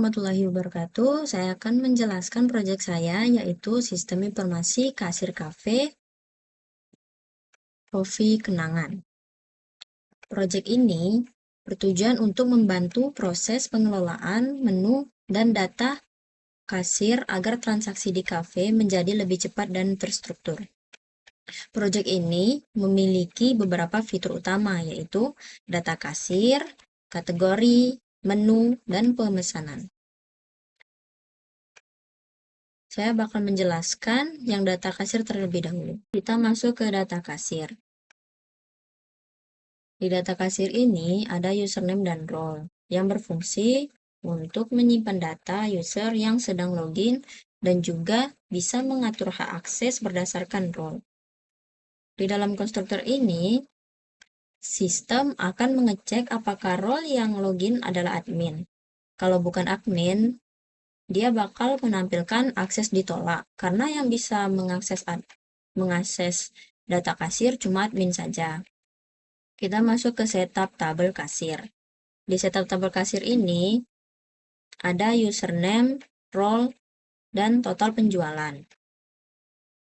warahmatullahi wabarakatuh. Saya akan menjelaskan proyek saya, yaitu Sistem Informasi Kasir Cafe Coffee Kenangan. Proyek ini bertujuan untuk membantu proses pengelolaan menu dan data kasir agar transaksi di kafe menjadi lebih cepat dan terstruktur. Proyek ini memiliki beberapa fitur utama, yaitu data kasir, kategori, menu, dan pemesanan. Saya bakal menjelaskan yang data kasir terlebih dahulu. Kita masuk ke data kasir. Di data kasir ini ada username dan role yang berfungsi untuk menyimpan data user yang sedang login dan juga bisa mengatur hak akses berdasarkan role. Di dalam konstruktor ini, sistem akan mengecek apakah role yang login adalah admin. Kalau bukan admin, dia bakal menampilkan akses ditolak, karena yang bisa mengakses data kasir cuma admin saja. Kita masuk ke setup tabel kasir. Di setup tabel kasir ini, ada username, role, dan total penjualan.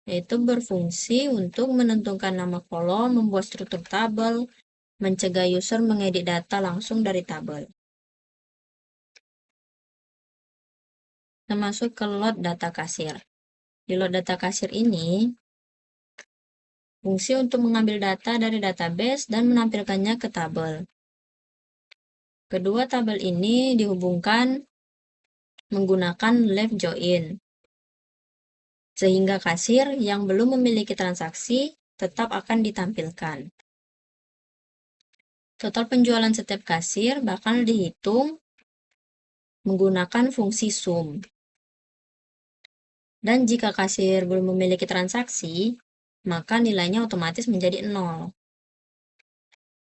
Yaitu berfungsi untuk menentukan nama kolom, membuat struktur tabel, mencegah user mengedit data langsung dari tabel. Kita masuk ke load data kasir. Di load data kasir ini, fungsi untuk mengambil data dari database dan menampilkannya ke tabel. Kedua tabel ini dihubungkan menggunakan left join, sehingga kasir yang belum memiliki transaksi tetap akan ditampilkan. Total penjualan setiap kasir bakal dihitung menggunakan fungsi sum. Dan jika kasir belum memiliki transaksi, maka nilainya otomatis menjadi 0.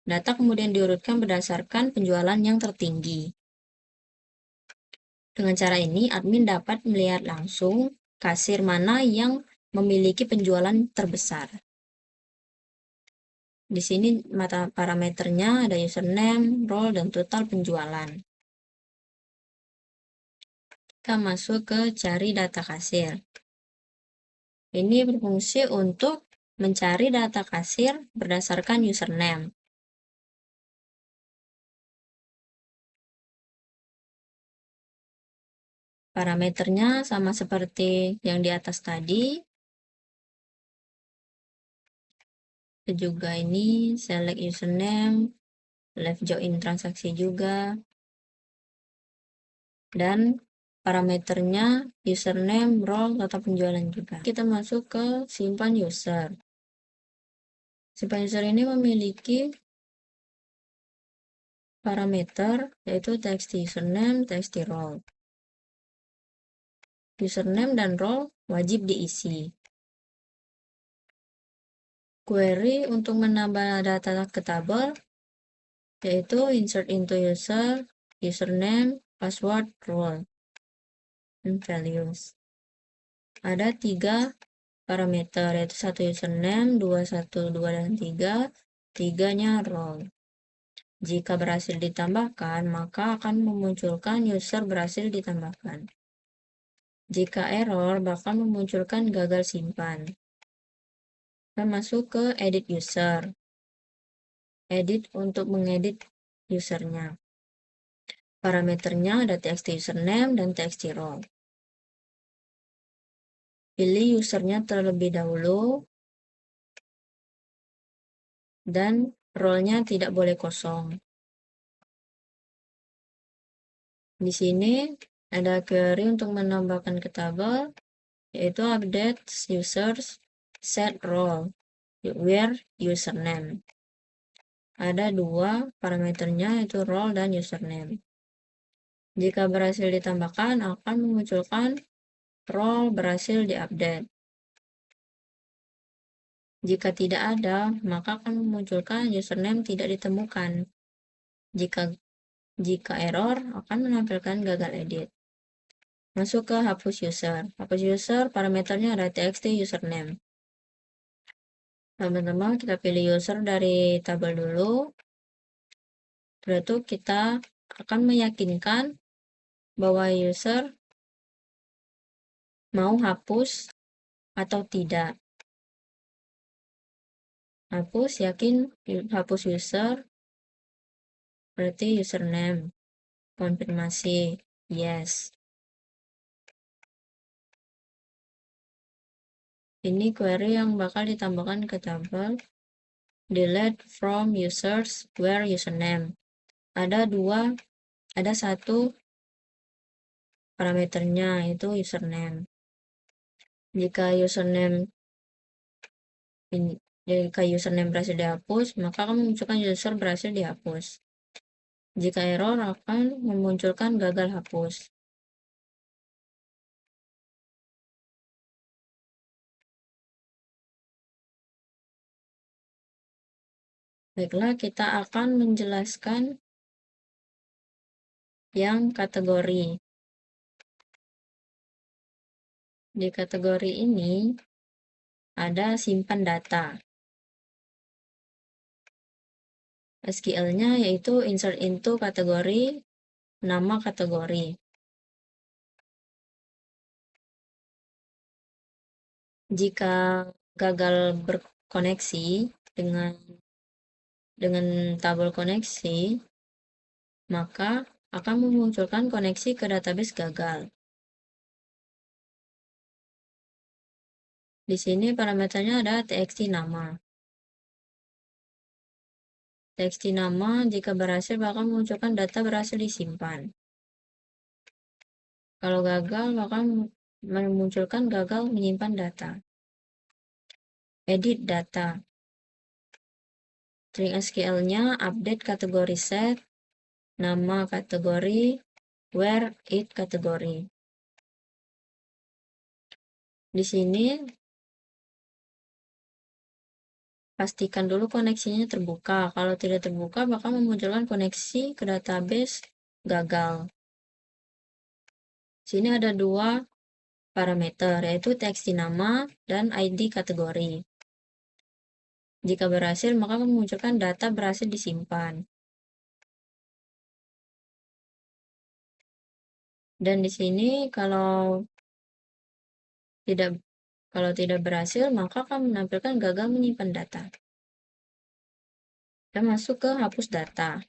Data kemudian diurutkan berdasarkan penjualan yang tertinggi. Dengan cara ini, admin dapat melihat langsung kasir mana yang memiliki penjualan terbesar. Di sini parameternya ada username, role, dan total penjualan. Kita masuk ke cari data kasir. Ini berfungsi untuk mencari data kasir berdasarkan username. Parameternya sama seperti yang di atas tadi. Juga ini select username, left join transaksi juga. Dan parameternya username, role, total penjualan juga. Kita masuk ke simpan user. Simpan user ini memiliki parameter yaitu txt username, txt role. Username dan role wajib diisi. Query untuk menambah data ke tabel yaitu insert into user, username, password, role, and values. Ada 3 parameter, yaitu 1 username, 2, 1, 2, dan 3, 3-nya role. Jika berhasil ditambahkan, maka akan memunculkan user berhasil ditambahkan. Jika error, bakal memunculkan gagal simpan. Kita masuk ke edit user. Edit untuk mengedit usernya. Parameternya ada txt username dan txt role. Pilih usernya terlebih dahulu dan role-nya tidak boleh kosong. Di sini ada query untuk menambahkan ke tabel, yaitu update users set role where username. Ada 2 parameternya, yaitu role dan username. Jika berhasil ditambahkan, akan memunculkan role berhasil diupdate. Jika tidak ada, maka akan memunculkan username tidak ditemukan. Jika error, akan menampilkan gagal edit. Masuk ke hapus user. Hapus user, parameternya ada txt username. Teman-teman, kita pilih user dari tabel dulu. Setelah itu kita akan meyakinkan bahwa user mau hapus atau tidak. Hapus, yakin hapus user, berarti username. Konfirmasi, yes. Ini query yang bakal ditambahkan ke tabel delete from users where username. Ada satu parameternya, yaitu username. Jika username berhasil dihapus, maka akan memunculkan user berhasil dihapus. Jika error, akan memunculkan gagal hapus. Baiklah, kita akan menjelaskan yang kategori. Di kategori ini ada simpan data. SQL-nya yaitu insert into kategori, nama kategori. Jika gagal berkoneksi dengan tabel koneksi, maka akan memunculkan koneksi ke database gagal. Di sini parameternya ada txt nama. Txt nama jika berhasil bakal memunculkan data berhasil disimpan. Kalau gagal bakal memunculkan gagal menyimpan data. Edit data. String SQL-nya update kategori set, nama kategori, where it kategori. Di sini pastikan dulu koneksinya terbuka. Kalau tidak terbuka, bakal memunculkan koneksi ke database gagal. Sini ada dua parameter, yaitu txt nama dan id kategori. Jika berhasil, maka memunculkan data berhasil disimpan. Dan di sini kalau tidak berhasil, maka akan menampilkan gagal menyimpan data. Kita masuk ke hapus data.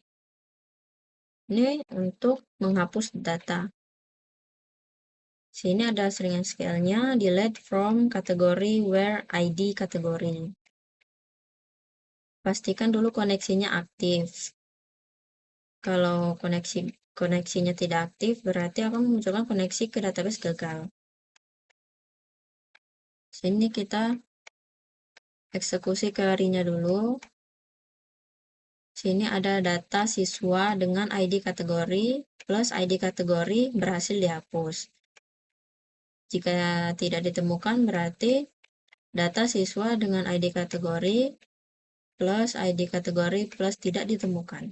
Ini untuk menghapus data. Sini ada string SQL-nya, delete from kategori where id kategori. Pastikan dulu koneksinya aktif. Kalau koneksinya tidak aktif, berarti akan memunculkan koneksi ke database gagal. Sini kita eksekusi query-nya dulu. Sini ada data siswa dengan ID kategori plus ID kategori berhasil dihapus. Jika tidak ditemukan, berarti data siswa dengan ID kategori plus ID kategori plus tidak ditemukan.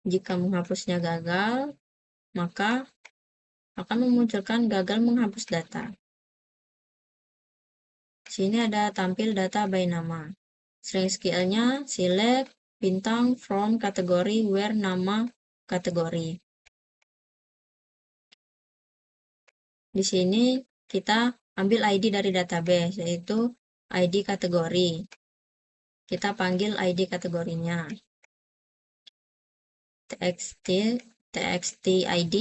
Jika menghapusnya gagal, maka akan memunculkan gagal menghapus data. Sini ada tampil data by nama. String SQL-nya select bintang from kategori where nama kategori. Di sini kita ambil ID dari database, yaitu ID kategori. Kita panggil ID kategorinya. txt ID.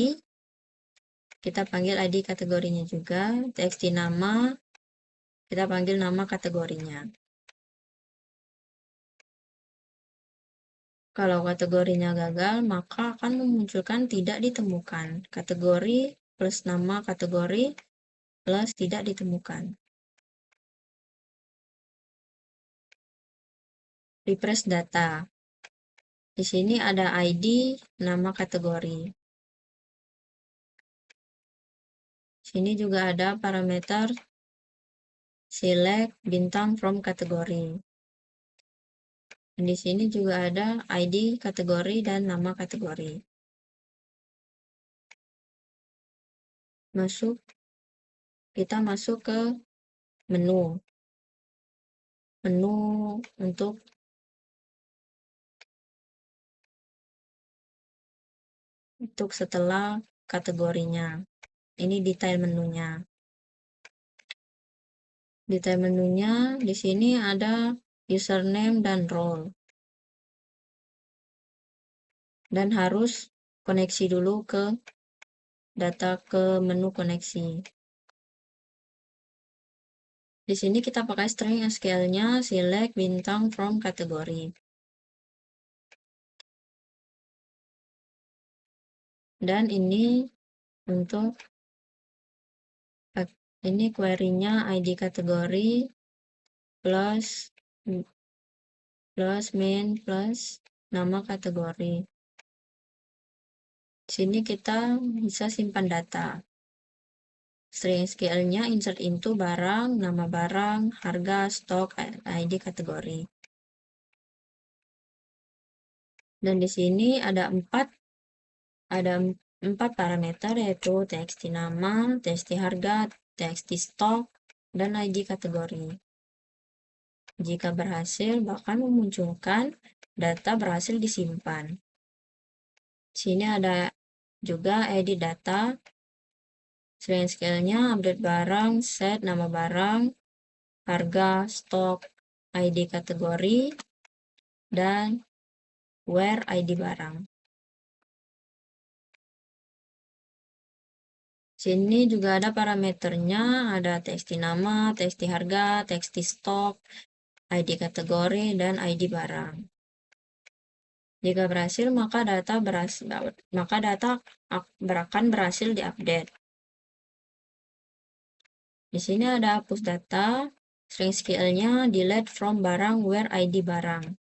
Kita panggil ID kategorinya juga. Txt nama. Kita panggil nama kategorinya. Kalau kategorinya gagal, maka akan memunculkan tidak ditemukan. Kategori plus nama kategori plus tidak ditemukan. Refresh data. Di sini ada ID, nama kategori. Sini juga ada parameter select bintang from kategori. Di sini juga ada ID kategori dan nama kategori. Kita masuk ke menu untuk untuk setelah kategorinya. Ini detail menunya. Detail menunya di sini ada username dan role. Dan harus koneksi dulu ke data ke menu koneksi. Di sini kita pakai string SQL-nya select bintang from kategori. Dan ini untuk ini query-nya ID kategori plus main plus nama kategori. Sini kita bisa simpan data. String SQL-nya insert into barang, nama barang, harga, stok, ID kategori. Dan di sini ada empat parameter, yaitu txt nama, txt harga, txt stok, dan ID kategori. Jika berhasil, bahkan memunculkan data berhasil disimpan. Sini ada juga edit data. String SQL-nya update barang, set nama barang, harga, stok, ID kategori, dan where ID barang. Sini juga ada parameternya, ada txt nama, txt harga, txt stok, ID kategori, dan ID barang. Jika berhasil, maka data akan berhasil diupdate. Di sini ada hapus data, string SQL-nya delete from barang where ID barang.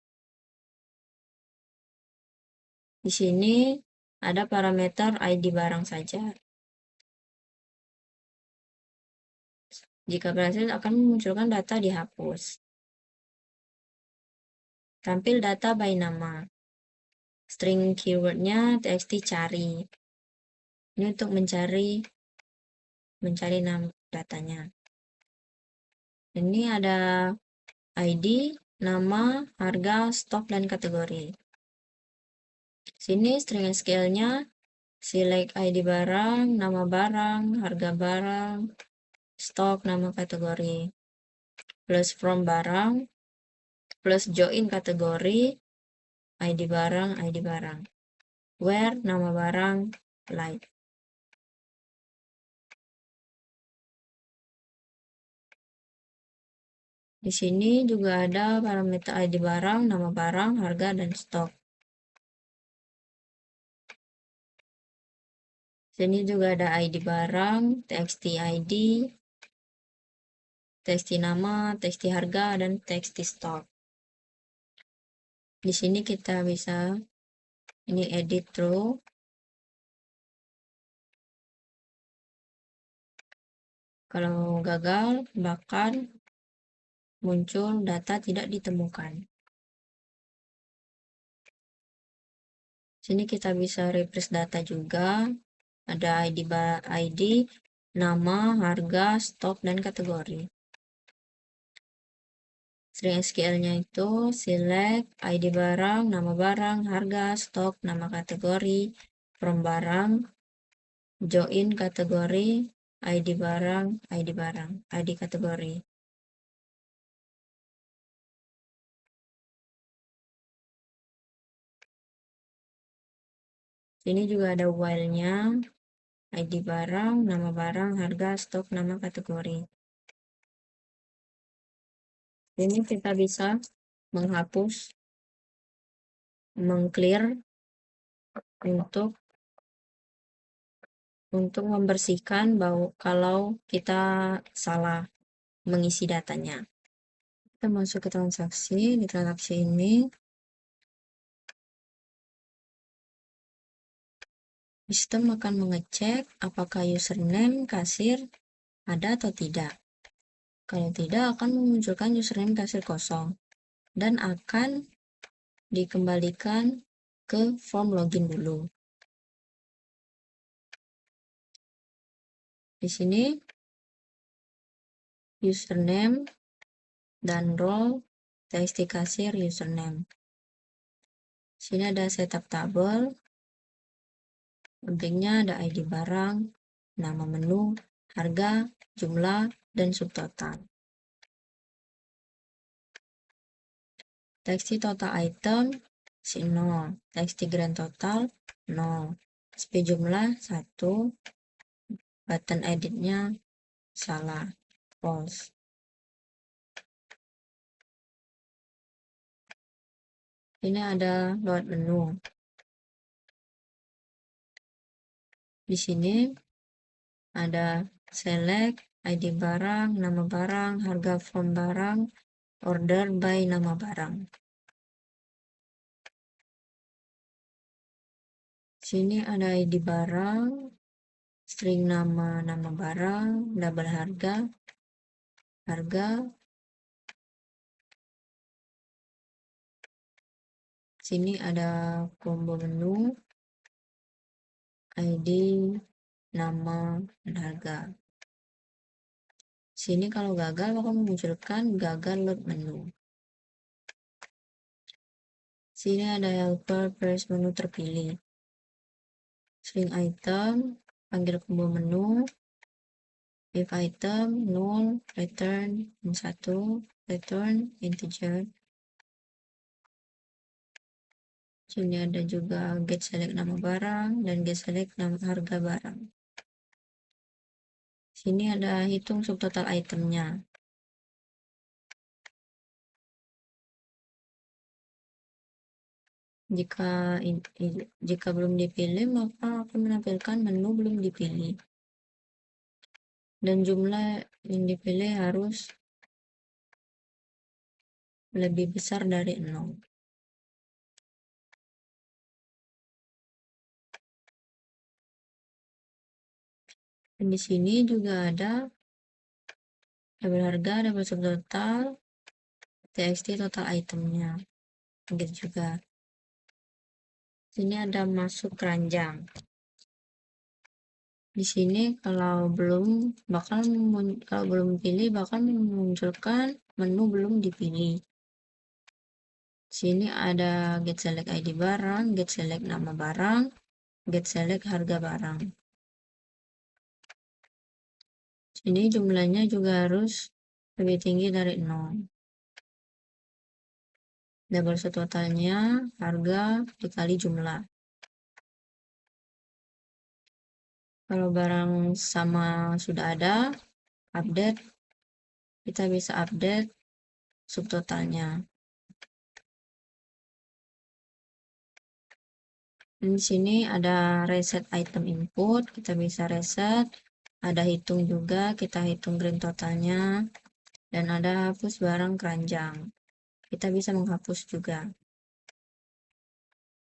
Di sini ada parameter ID barang saja. Jika berhasil, akan memunculkan data dihapus. Tampil data by nama. String keywordnya txt cari. Ini untuk mencari nama datanya. Ini ada ID, nama, harga, stok, dan kategori. Sini string SQL-nya select ID barang, nama barang, harga barang, stok, nama kategori, plus from barang, plus join kategori, ID barang, where, nama barang, like. Di sini juga ada parameter ID barang, nama barang, harga, dan stok. Sini juga ada ID barang, txt ID, txt nama, txt harga, dan txt stok. Di sini kita bisa ini edit through. Kalau gagal, bahkan muncul data tidak ditemukan. Sini kita bisa refresh data juga. Ada ID, nama, harga, stok, dan kategori. String SQL-nya itu select ID barang, nama barang, harga, stok, nama kategori, from barang, join kategori, ID barang, ID kategori. Sini juga ada while-nya, ID barang, nama barang, harga, stok, nama kategori. Ini kita bisa menghapus, mengclear untuk membersihkan kalau kita salah mengisi datanya. Kita masuk ke transaksi. Di transaksi ini sistem akan mengecek apakah username kasir ada atau tidak. Kalau tidak, akan memunculkan username kasir kosong dan akan dikembalikan ke form login dulu. Di sini username dan role txt kasir username. Sini ada setup table. Objeknya ada ID barang, nama menu, harga, jumlah, dan subtotal. Text total item si 0, text grand total 0, SP jumlah 1, button editnya salah, false. Ini ada load menu. Di sini ada select, ID barang, nama barang, harga from barang, order by nama barang. Sini ada ID barang, string nama barang, double harga, sini ada combo menu, ID, nama, dan harga. Sini kalau gagal maka memunculkan gagal load menu. Sini ada helper press menu terpilih. String item, panggil combo menu, if item 0, return 1, return integer. Sini ada juga get select nama barang dan get select nama harga barang. Sini ada hitung subtotal itemnya. Jika belum dipilih maka akan menampilkan menu belum dipilih. Dan jumlah yang dipilih harus lebih besar dari 0. Dan di sini juga ada double harga, double subtotal, txt total itemnya. Begitu juga. Sini ada masuk keranjang. Di sini kalau belum pilih bakal memunculkan menu belum dipilih. Sini ada get select ID barang, get select nama barang, get select harga barang. Sini jumlahnya juga harus lebih tinggi dari 0. Double subtotalnya harga dikali jumlah. Kalau barang sama sudah ada, update, kita bisa update subtotalnya. Dan di sini ada reset item input, kita bisa reset. Ada hitung juga, kita hitung grand totalnya. Dan ada hapus barang keranjang. Kita bisa menghapus juga.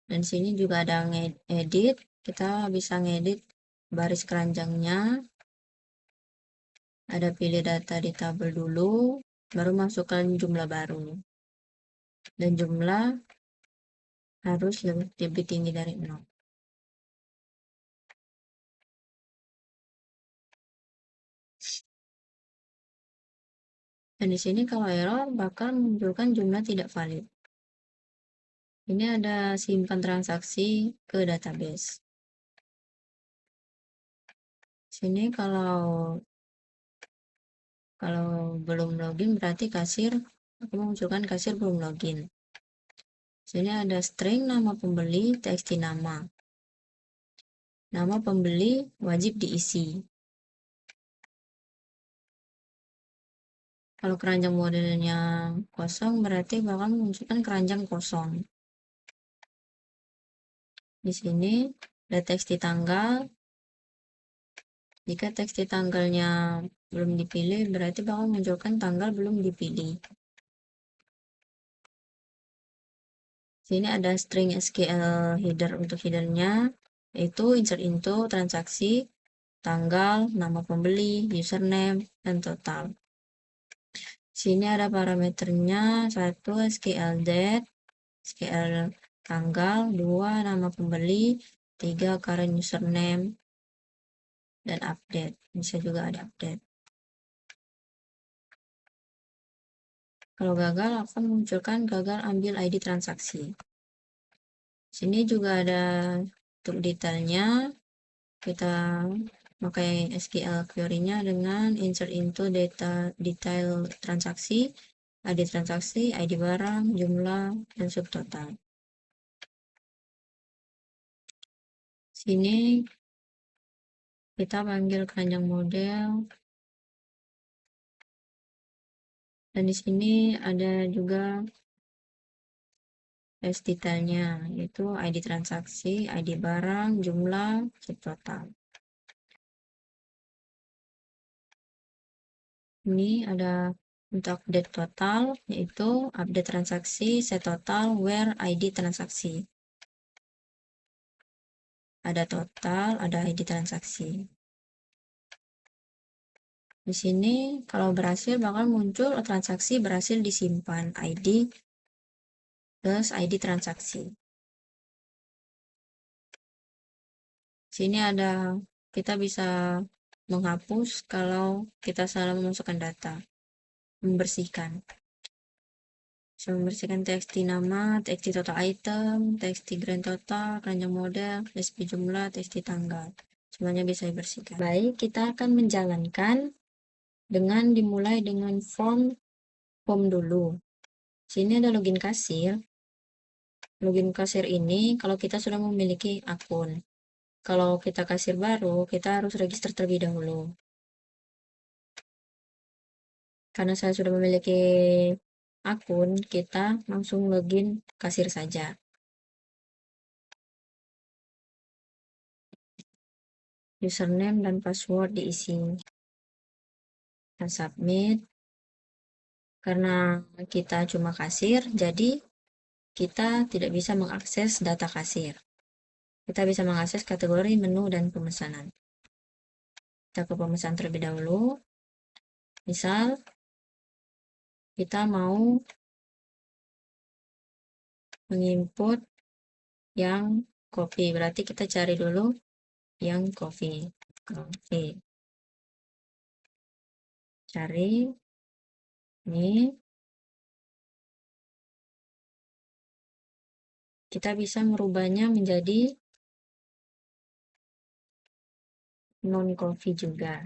Dan sini juga ada ngedit, kita bisa ngedit baris keranjangnya. Ada pilih data di tabel dulu, baru masukkan jumlah baru. Dan jumlah harus lebih tinggi dari 0. Dan di sini kalau error bakal menunjukkan jumlah tidak valid. Ini ada simpan transaksi ke database. Sini kalau belum login berarti kasir, aku menunjukkan kasir belum login. Sini ada string nama pembeli, txt nama. Nama pembeli wajib diisi. Kalau keranjang modelnya kosong berarti bakal menunjukkan keranjang kosong. Di sini ada teks tanggal. Jika teks tanggalnya belum dipilih berarti bakal menunjukkan tanggal belum dipilih. Sini ada string SQL header untuk headernya, yaitu insert into, transaksi, tanggal, nama pembeli, username, dan total. Sini ada parameternya, 1 SQL date, SQL tanggal, 2 nama pembeli, 3 current username, dan update. Bisa juga ada update. Kalau gagal akan munculkan gagal ambil ID transaksi. Sini juga ada Untuk detailnya, kita pakai SQL query-nya dengan insert into detail transaksi, ID transaksi, ID barang, jumlah, dan subtotal. Sini kita panggil keranjang model, dan di sini ada juga test detailnya, yaitu ID transaksi, ID barang, jumlah, subtotal. Ini ada untuk update total, yaitu update transaksi, set total, where ID transaksi. Ada total, ada ID transaksi. Di sini kalau berhasil bakal muncul transaksi berhasil disimpan ID plus ID transaksi. Sini ada kita bisa menghapus kalau kita salah memasukkan data. Membersihkan. Bisa membersihkan txt nama, txt total item, txt grand total, keranjang model, SP jumlah, txt tanggal. Semuanya bisa dibersihkan. Baik, kita akan menjalankan dengan dimulai dengan form dulu. Sini ada login kasir. Login kasir ini kalau kita sudah memiliki akun. Kalau kita kasir baru, kita harus register terlebih dahulu. Karena saya sudah memiliki akun, kita langsung login kasir saja. Username dan password diisi. Dan submit. Karena kita cuma kasir, jadi kita tidak bisa mengakses data kasir. Kita bisa mengakses kategori, menu, dan pemesanan. Kita ke pemesanan terlebih dahulu. Misal, kita mau menginput yang kopi. Berarti kita cari dulu yang kopi. Oke. Cari. Ini. Kita bisa merubahnya menjadi non-coffee juga.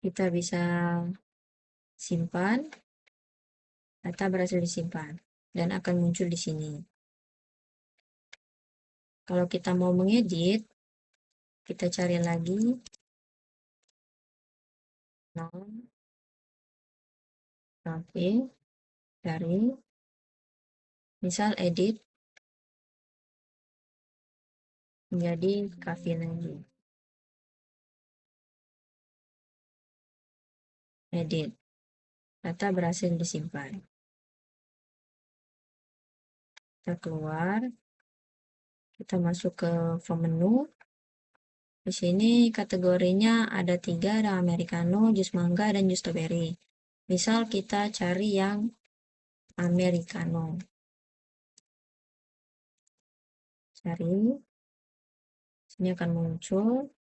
Kita bisa simpan, data berhasil disimpan, dan akan muncul di sini. Kalau kita mau mengedit, kita cari lagi, non-coffee, cari, misal edit, menjadi coffee lagi. Edit. Data berhasil disimpan. Kita keluar. Kita masuk ke form menu. Di sini kategorinya ada 3, ada americano, jus mangga, dan jus strawberry. Misal kita cari yang americano. Cari. Sini akan muncul.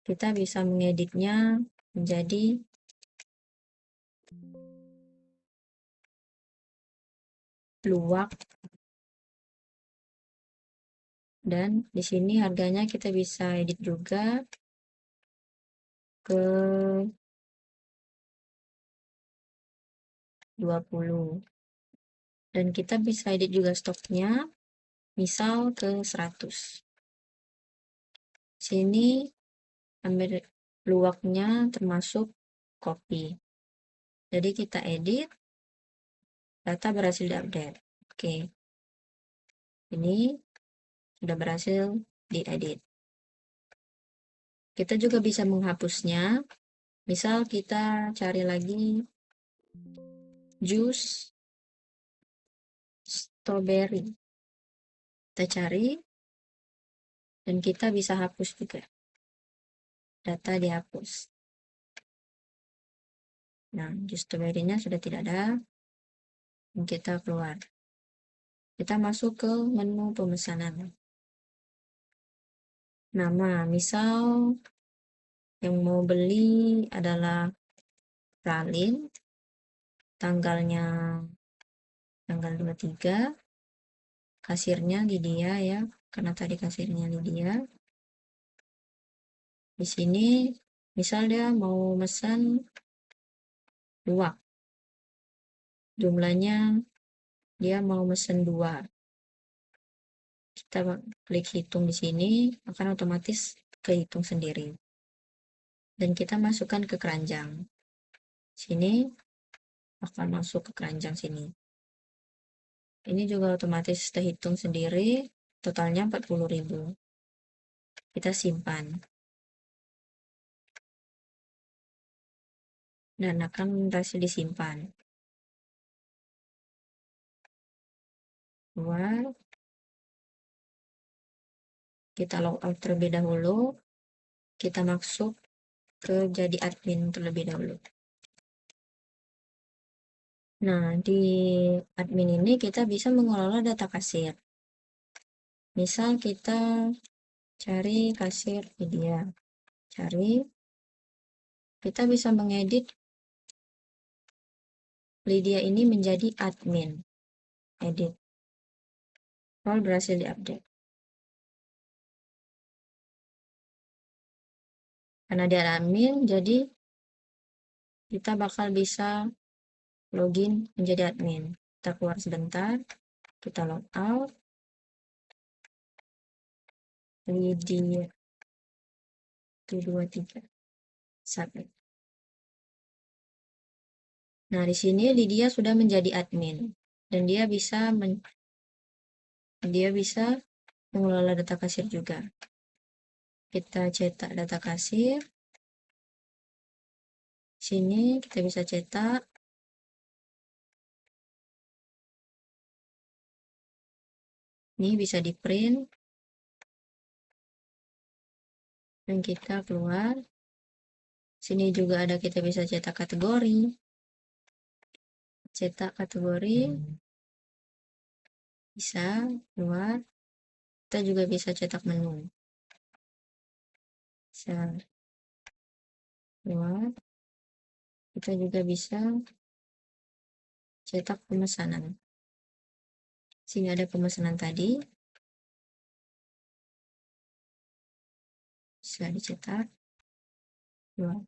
Kita bisa mengeditnya menjadi luwak, dan di sini harganya kita bisa edit juga ke 20, dan kita bisa edit juga stoknya misal ke 100. Sini ambil luwaknya termasuk kopi, jadi kita edit, data berhasil diupdate. Oke, ini sudah berhasil diedit. Kita juga bisa menghapusnya. Misal kita cari lagi jus strawberry. Kita cari, dan kita bisa hapus juga. Data dihapus. Nah, jus strawberry-nya sudah tidak ada. Dan kita keluar. Kita masuk ke menu pemesanan. Nama, misal yang mau beli adalah Pralin, tanggalnya tanggal 23, kasirnya Lydia ya, karena tadi kasirnya Lydia. Di sini misal dia mau pesan 2, jumlahnya dia mau pesan 2. Kita klik hitung di sini, akan otomatis kehitung sendiri. Dan kita masukkan ke keranjang. Sini akan masuk ke keranjang sini. Ini juga otomatis terhitung sendiri, totalnya 40.000. Kita simpan. Dan akan berhasil disimpan. Keluar. Kita logout terlebih dahulu. Kita masuk ke jadi admin terlebih dahulu. Nah, di admin ini kita bisa mengelola data kasir. Misal kita cari kasir Lydia. Cari. Kita bisa mengedit Lydia ini menjadi admin. Edit. Role berhasil diupdate. Karena dia admin, jadi kita bakal bisa login menjadi admin. Kita keluar sebentar, kita log out. Lydia 123 submit. Nah, di sini Lydia sudah menjadi admin dan dia bisa mengelola data kasir juga. Kita cetak data kasir. Sini kita bisa cetak. Ini bisa di print. Dan kita keluar. Sini juga ada kita bisa cetak kategori. Cetak kategori. Bisa keluar. Kita juga bisa cetak menu. Bisa keluar. Kita juga bisa cetak pemesanan. Sini ada pemesanan tadi. Bisa dicetak. Keluar.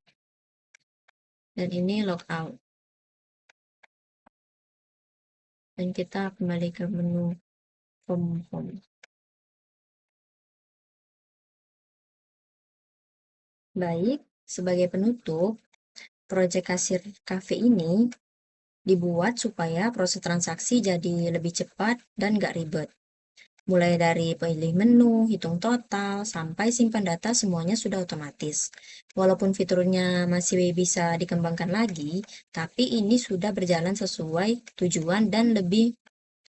Dan ini logout. Dan kita kembali ke menu home. Baik, sebagai penutup, proyek kasir cafe ini dibuat supaya proses transaksi jadi lebih cepat dan gak ribet. Mulai dari pilih menu, hitung total, sampai simpan data semuanya sudah otomatis. Walaupun fiturnya masih bisa dikembangkan lagi, tapi ini sudah berjalan sesuai tujuan dan lebih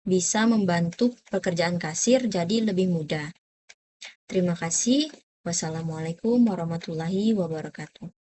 bisa membantu pekerjaan kasir jadi lebih mudah. Terima kasih. Wassalamualaikum warahmatullahi wabarakatuh.